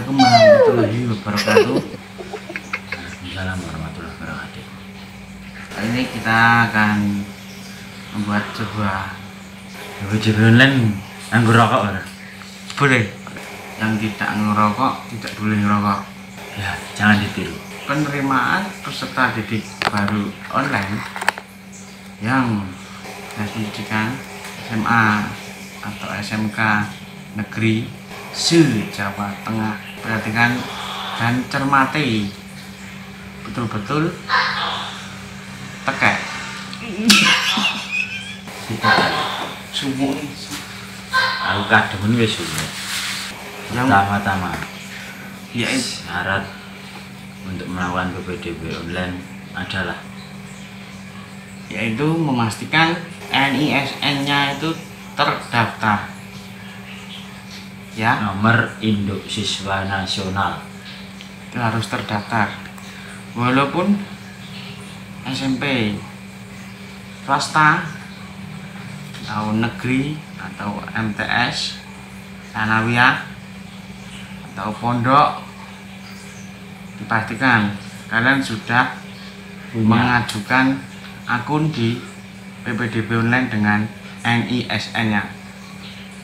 Assalamualaikum warahmatullahi wabarakatuh. Waalaikumsalam warahmatullahi wabarakatuh. Kali ini kita akan membuat sebuah WJB online yang ngerokok boleh, yang tidak ngerokok tidak boleh ngerokok ya, jangan ditiru. Penerimaan peserta didik baru online yang pendidikan SMA atau SMK negeri se-Jawa Tengah, perhatikan dan cermati betul-betul tekek sumuk aku kademen wis yang pertama yaitu syarat untuk melakukan PPDB online adalah yaitu memastikan NISN-nya itu terdaftar ya, nomor induk siswa nasional itu harus terdaftar walaupun SMP swasta atau negeri atau MTS sanawiyah atau pondok, dipastikan kalian sudah mengajukan akun di PPDB online dengan NISN-nya.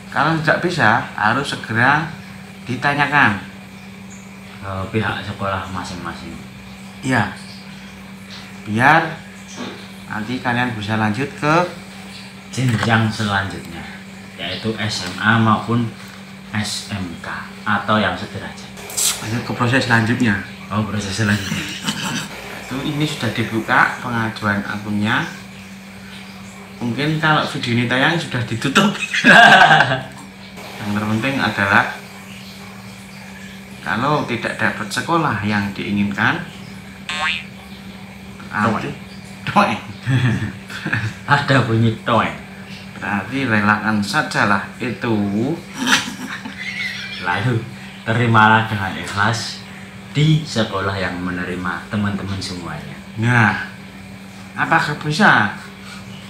Kalau tidak bisa, harus segera ditanyakan ke pihak sekolah masing-masing. Iya, biar nanti kalian bisa lanjut ke jenjang selanjutnya, yaitu SMA maupun SMK atau yang sederajat. Lanjut ke proses selanjutnya. Oh, proses selanjutnya. Itu ini sudah dibuka pengajuan akunnya. Mungkin kalau video ini tayang sudah ditutup. Yang terpenting adalah kalau tidak dapat sekolah yang diinginkan, ada bunyi toeng, berarti relakan sajalah itu, lalu terimalah dengan ikhlas di sekolah yang menerima teman-teman semuanya. Nah, apakah bisa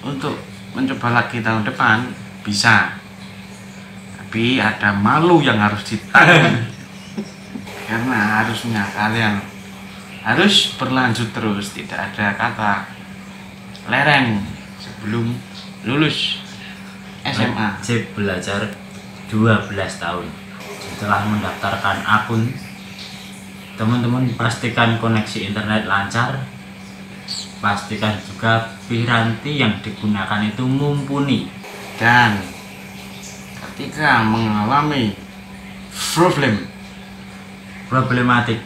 untuk mencoba lagi tahun depan? Bisa, tapi ada malu yang harus ditanggung. Karena harusnya kalian harus berlanjut terus, tidak ada kata lereng sebelum lulus SMA. Wajib belajar 12 tahun. Setelah mendaftarkan akun, teman-teman pastikan koneksi internet lancar. Pastikan juga piranti yang digunakan itu mumpuni, dan ketika mengalami problematik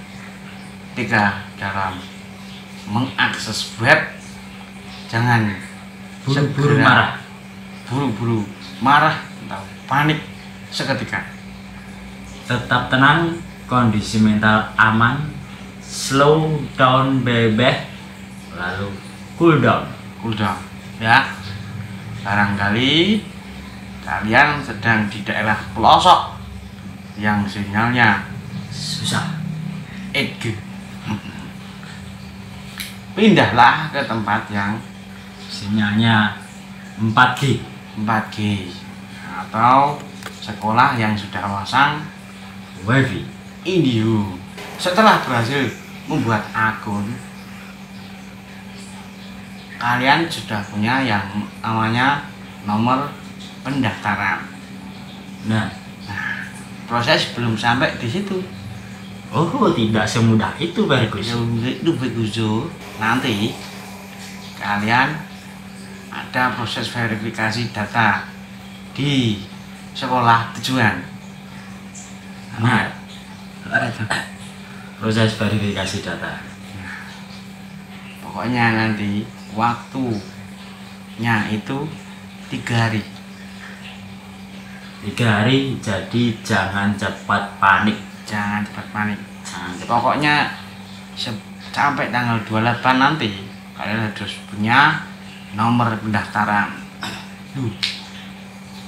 ketika dalam mengakses web, jangan buru-buru marah atau panik seketika. Tetap tenang, kondisi mental aman, slow down bebek, lalu cool down ya. Barangkali kalian sedang di daerah pelosok yang sinyalnya susah, pindahlah ke tempat yang sinyalnya 4G atau sekolah yang sudah pasang wifi Indio. Setelah berhasil membuat akun, kalian sudah punya yang namanya nomor pendaftaran. Nah, proses belum sampai di situ. Oh, tidak semudah itu, bagus. Itu bagus. Nanti kalian ada proses verifikasi data di sekolah tujuan. Nah, proses verifikasi data. Pokoknya nanti waktunya itu 3 hari. 3 hari, jadi jangan cepat panik. Pokoknya sampai tanggal 28 nanti kalian harus punya nomor pendaftaran.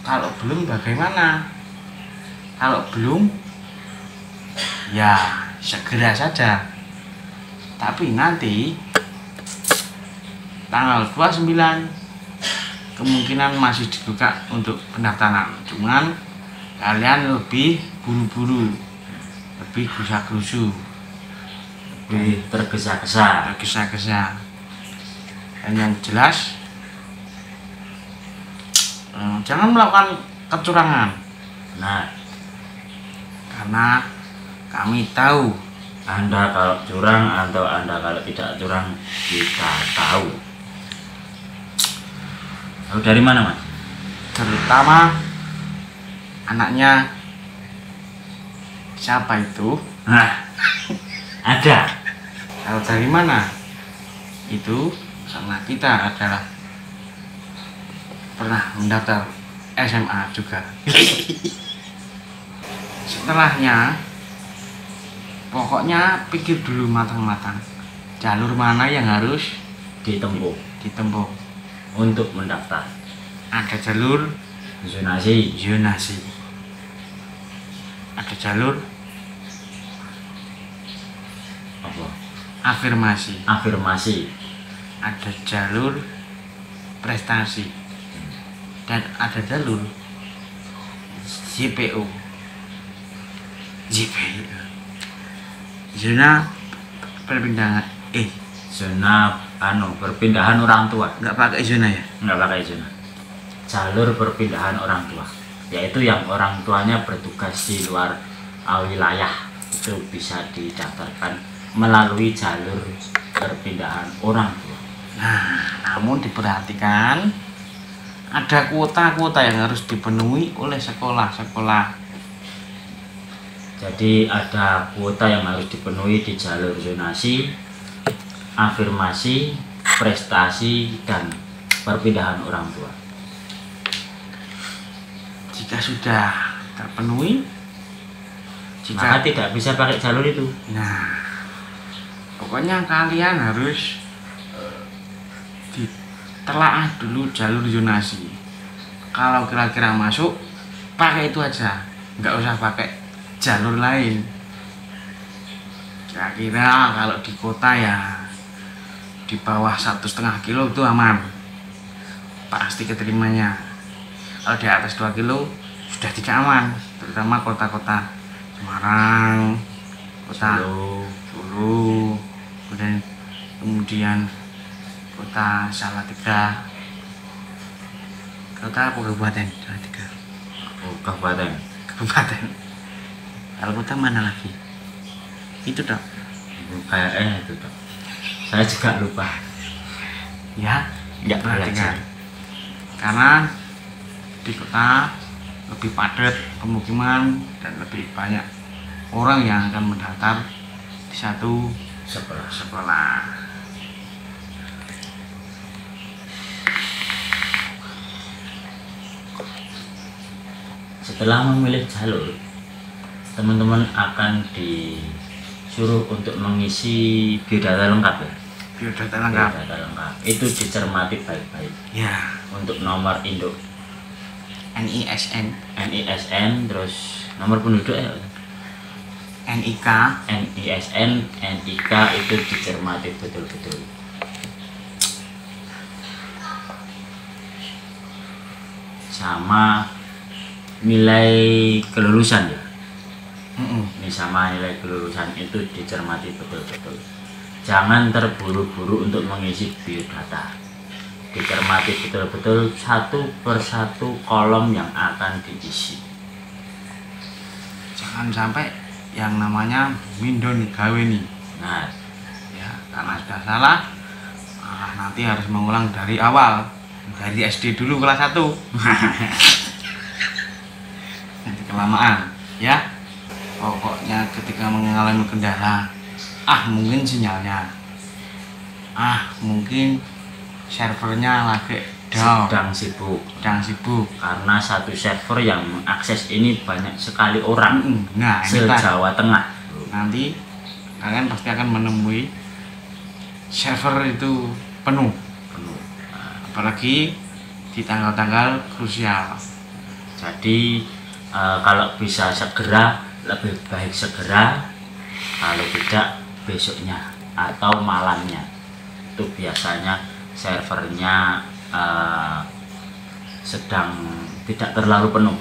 Kalau belum bagaimana? Kalau belum ya segera saja. Tapi nanti tanggal 29 kemungkinan masih dibuka untuk pendaftaran, cuman kalian lebih buru-buru, lebih gerusa-gerusu, lebih tergesa-gesa. tergesa-gesa. Dan yang jelas jangan melakukan kecurangan. Nah, Karena kami tahu Anda kalau curang atau Anda kalau tidak curang, kita tahu. Tahu dari mana, Mas? terutama anaknya siapa itu. Nah, ada. Tahu dari mana? Itu karena kita adalah pernah mendaftar SMA juga. Setelahnya pokoknya pikir dulu matang-matang jalur mana yang harus Ditempuh ditempuh. untuk mendaftar Ada jalur zonasi, zonasi, ada jalur apa? afirmasi, Afirmasi, ada jalur prestasi, dan ada jalur JPO. JPO, zona perpindahan. zona perpindahan orang tua. Nggak pakai zona ya? Nggak pakai zona. Jalur perpindahan orang tua, yaitu yang orang tuanya bertugas di luar wilayah, itu bisa didaftarkan melalui jalur perpindahan orang tua. Nah, namun diperhatikan ada kuota-kuota yang harus dipenuhi oleh sekolah-sekolah. Jadi ada kuota yang harus dipenuhi di jalur zonasi, afirmasi, prestasi, dan perpindahan orang tua. Jika sudah terpenuhi, Maka tidak bisa pakai jalur itu. nah, pokoknya kalian harus ditelaah dulu jalur zonasi. Kalau kira-kira masuk, pakai itu aja, nggak usah pakai jalur lain. Kira-kira kalau di kota ya di bawah 1,5 kilo itu aman, pasti keterimanya. Kalau di atas 2 kilo sudah tidak aman, terutama kota-kota Semarang, kota Solo, kemudian kota Salatiga, kota apa kabupaten Salatiga, Oh, kabupaten. kabupaten. Kalau kota mana lagi? Itu dok. Kayaknya itu dok. Saya juga lupa. Ya, Nggak perhatikan. belajar. Karena di kota lebih padat pemukiman dan lebih banyak orang yang akan mendaftar di satu sekolah. Setelah memilih jalur, teman-teman akan disuruh untuk mengisi biodata lengkap ya. Biodata lengkap. Biodata lengkap itu dicermati baik-baik Ya, untuk nomor induk, NISN, NISN, terus nomor penduduk ya, NIK, NISN, NIK itu dicermati betul-betul. Sama nilai kelulusan ya. Ini sama nilai kelulusan itu dicermati betul-betul. Jangan terburu-buru untuk mengisi biodata. Dicermati betul-betul satu persatu kolom yang akan diisi. Jangan sampai yang namanya mindon gawe nih. Nah, Ya, karena sudah salah, nanti harus mengulang dari awal, dari SD dulu kelas 1. Nanti kelamaan, ya. Pokoknya ketika mengalami kendala, mungkin sinyalnya, mungkin servernya lagi down, sedang sibuk. karena satu server yang mengakses ini banyak sekali orang Nah, ini se-Jawa Tengah. nanti kalian pasti akan menemui server itu penuh, apalagi di tanggal-tanggal krusial. Jadi kalau bisa segera, lebih baik segera. Kalau tidak, besoknya atau malamnya. Itu biasanya servernya sedang tidak terlalu penuh.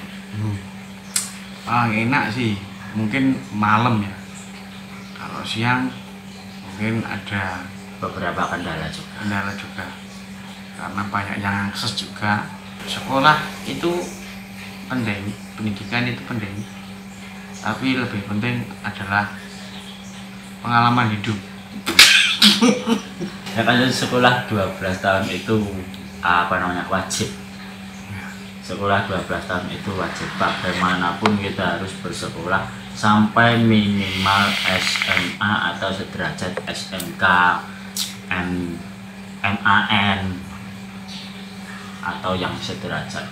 Enak sih mungkin malam ya. Kalau siang mungkin ada beberapa kendala juga karena banyak yang akses juga. Sekolah itu penting, pendidikan itu penting, tapi lebih penting adalah pengalaman hidup. Ya kan sekolah 12 tahun itu wajib. Sekolah 12 tahun itu wajib. Bagaimanapun kita harus bersekolah sampai minimal SMA atau sederajat SMK, MAN atau yang sederajat.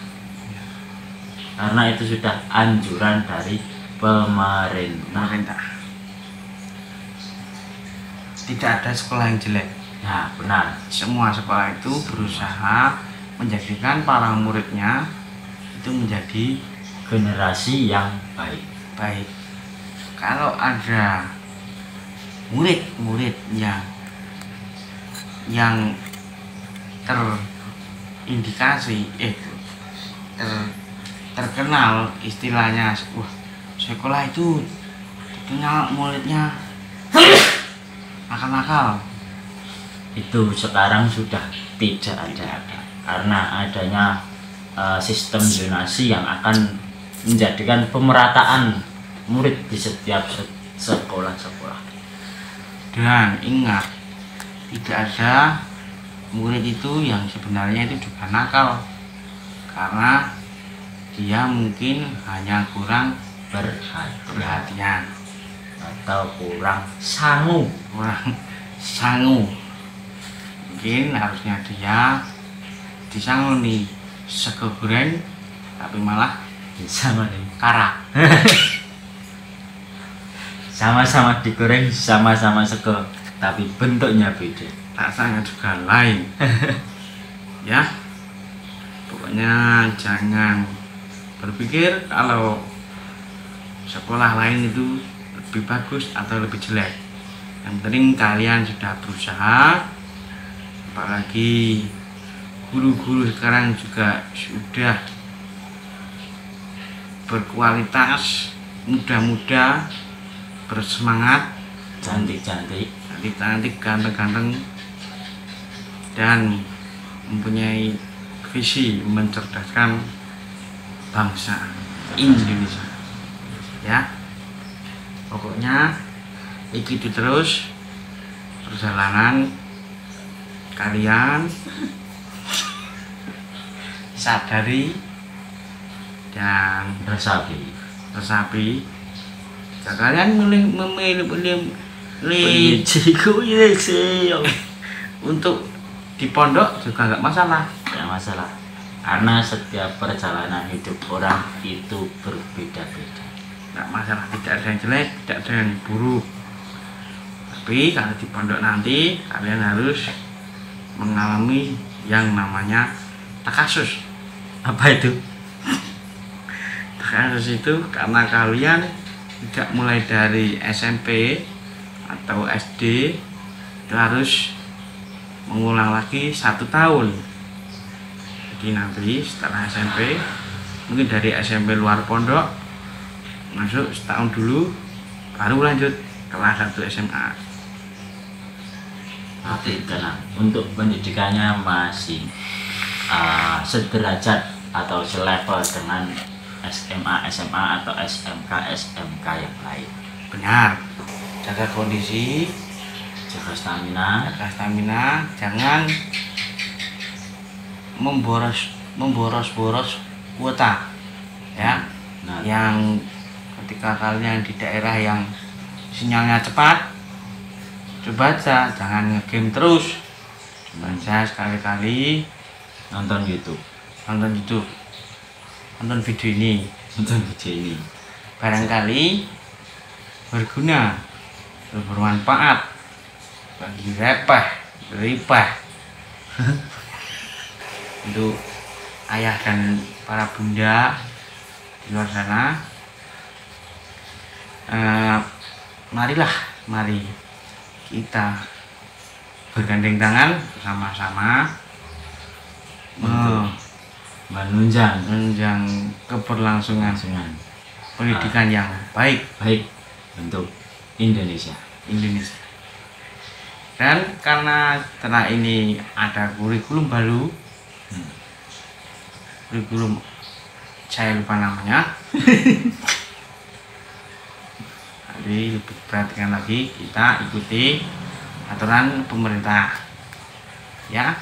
Karena itu sudah anjuran dari pemerintah. Tidak ada sekolah yang jelek. Nah, benar. Semua sekolah itu berusaha menjadikan para muridnya itu menjadi generasi yang baik. Kalau ada murid-murid yang terindikasi terkenal istilahnya, wah, sekolah itu terkenal muridnya nakal-nakal, itu sekarang sudah tidak ada karena adanya sistem zonasi yang akan menjadikan pemerataan murid di setiap sekolah-sekolah. Dan ingat, tidak ada murid itu yang sebenarnya itu juga nakal, karena dia mungkin hanya kurang perhatian atau kurang sangu. Mungkin harusnya dia disangoni sego goreng, tapi malah disangoni karak. Sama-sama digoreng, sama-sama sego, tapi bentuknya beda, rasanya juga lain. Ya, pokoknya jangan berpikir kalau sekolah lain itu lebih bagus atau lebih jelek. Yang penting kalian sudah berusaha, apalagi guru-guru sekarang juga sudah berkualitas, muda-muda, bersemangat, cantik-cantik, ganteng-ganteng, dan mempunyai visi mencerdaskan bangsa Indonesia. Ya, pokoknya ikuti terus perjalanan kalian, sadari dan resapi. Jika kalian memilih untuk di pondok juga nggak masalah. Karena setiap perjalanan hidup orang itu berbeda-beda. Nggak masalah, tidak ada yang jelek, tidak ada yang buruk. Tapi kalau di pondok nanti kalian harus mengalami yang namanya takasus. Apa itu? Takasus itu karena kalian tidak mulai dari SMP atau SD, itu harus mengulang lagi 1 tahun. Jadi nanti setelah SMP, mungkin dari SMP luar pondok masuk setahun dulu, baru lanjut kelas 1 SMA. Untuk pendidikannya masih sederajat atau selevel dengan SMA, SMA atau SMK, SMK yang lain. Benar. Jaga kondisi, jaga stamina, jangan memboros kuota. Ya. Nah, yang ketika kalian di daerah yang sinyalnya cepat, coba aja jangan ngegame terus. Coba aja sekali-kali nonton YouTube, nonton video ini, barangkali berguna, bermanfaat bagi ripah untuk ayah dan para bunda di luar sana. Mari kita bergandeng tangan bersama-sama menunjang keberlangsungan pendidikan yang baik untuk Indonesia. Dan karena setelah ini ada kurikulum baru, kurikulum saya lupa namanya. Jadi lebih perhatikan lagi, kita ikuti aturan pemerintah ya,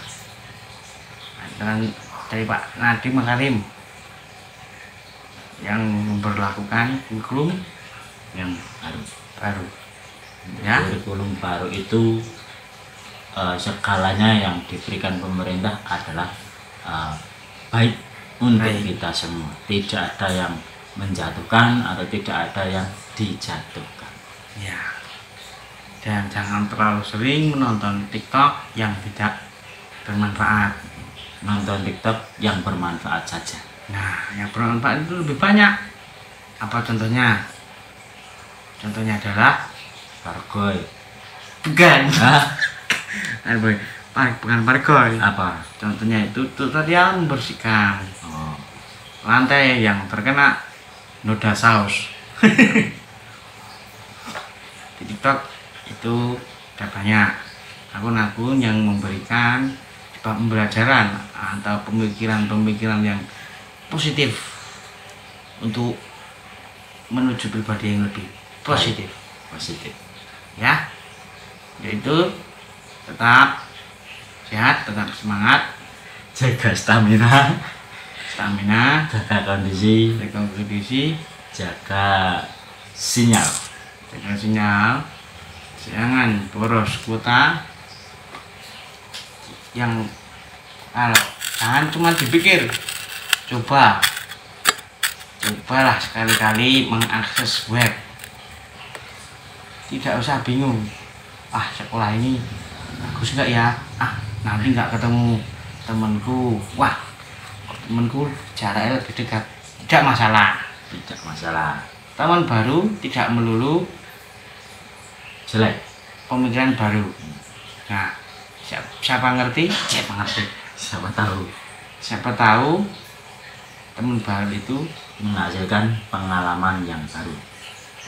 aturan dari Pak Nadiem Makarim yang memperlakukan kurikulum yang baru. Ya, kurikulum baru itu segalanya yang diberikan pemerintah adalah baik untuk kita semua, tidak ada yang menjatuhkan atau tidak ada yang dijatuhkan ya. Dan jangan terlalu sering menonton TikTok yang tidak bermanfaat. Nonton TikTok yang bermanfaat saja. Nah, yang bermanfaat itu lebih banyak. Apa contohnya? Contohnya adalah Pargoy. bukan bukan pargoy. Apa? Contohnya itu tutorial membersihkan Oh. lantai yang terkena noda saus. Di TikTok itu ada banyak akun-akun yang memberikan pembelajaran atau pemikiran-pemikiran yang positif untuk menuju pribadi yang lebih positif ya, yaitu tetap sehat, tetap semangat, Jaga stamina, jaga jaga kondisi, jaga sinyal. Jangan boros kuota. Yang kalau jangan cuma dipikir, cobalah sekali-kali mengakses web. Tidak usah bingung, sekolah ini bagus nggak ya, nanti nggak ketemu temanku, temanku jaraknya lebih dekat. Tidak masalah, teman baru tidak melulu jelek, pemikiran baru. Nah, siapa ngerti, siapa tahu teman baru itu menghasilkan pengalaman yang baru.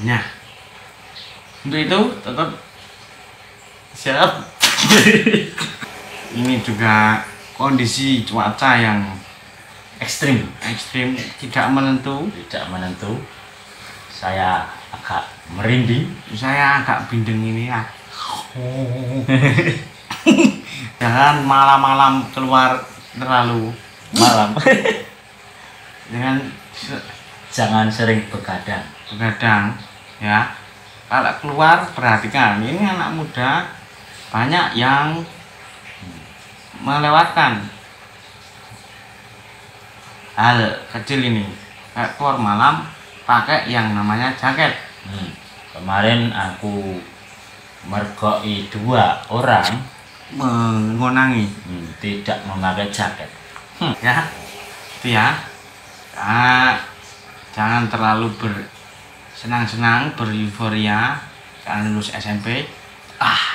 Nah, untuk itu tetap siap. Ini juga kondisi cuaca yang ekstrim, tidak menentu. Saya agak merinding, Saya agak bindeng ini ya. Jangan malam-malam keluar terlalu malam. Jangan sering begadang ya. Kalau keluar perhatikan, ini anak muda banyak yang melewatkan hal kecil ini. Kayak keluar malam pakai yang namanya jaket. Kemarin aku mergoi 2 orang Mengonangi tidak memakai jaket. ya, itu ya. Jangan terlalu bersenang-senang, beryuforia karena lulus SMP.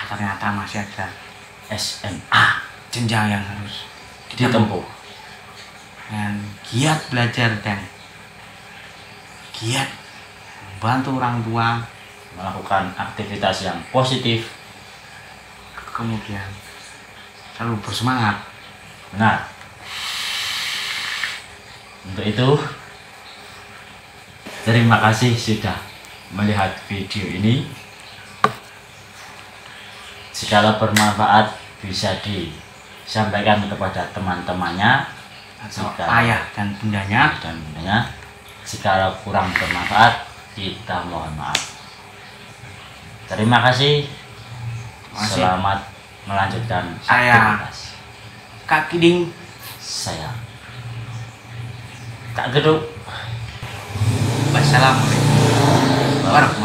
Ternyata masih ada SMA, jenjang yang harus ditempuh. Dan giat belajar dan giat membantu orang tua, melakukan aktivitas yang positif, kemudian selalu bersemangat. benar. Untuk itu, terima kasih sudah melihat video ini. Jika bermanfaat bisa disampaikan kepada teman-temannya Atau ayah dan bundanya. Jika kurang bermanfaat, kita mohon maaf. Terima kasih. Selamat melanjutkan aktivitas. Kak Kiding. Saya Kak Geduk. Wassalamualaikum warahmatullahi wabarakatuh.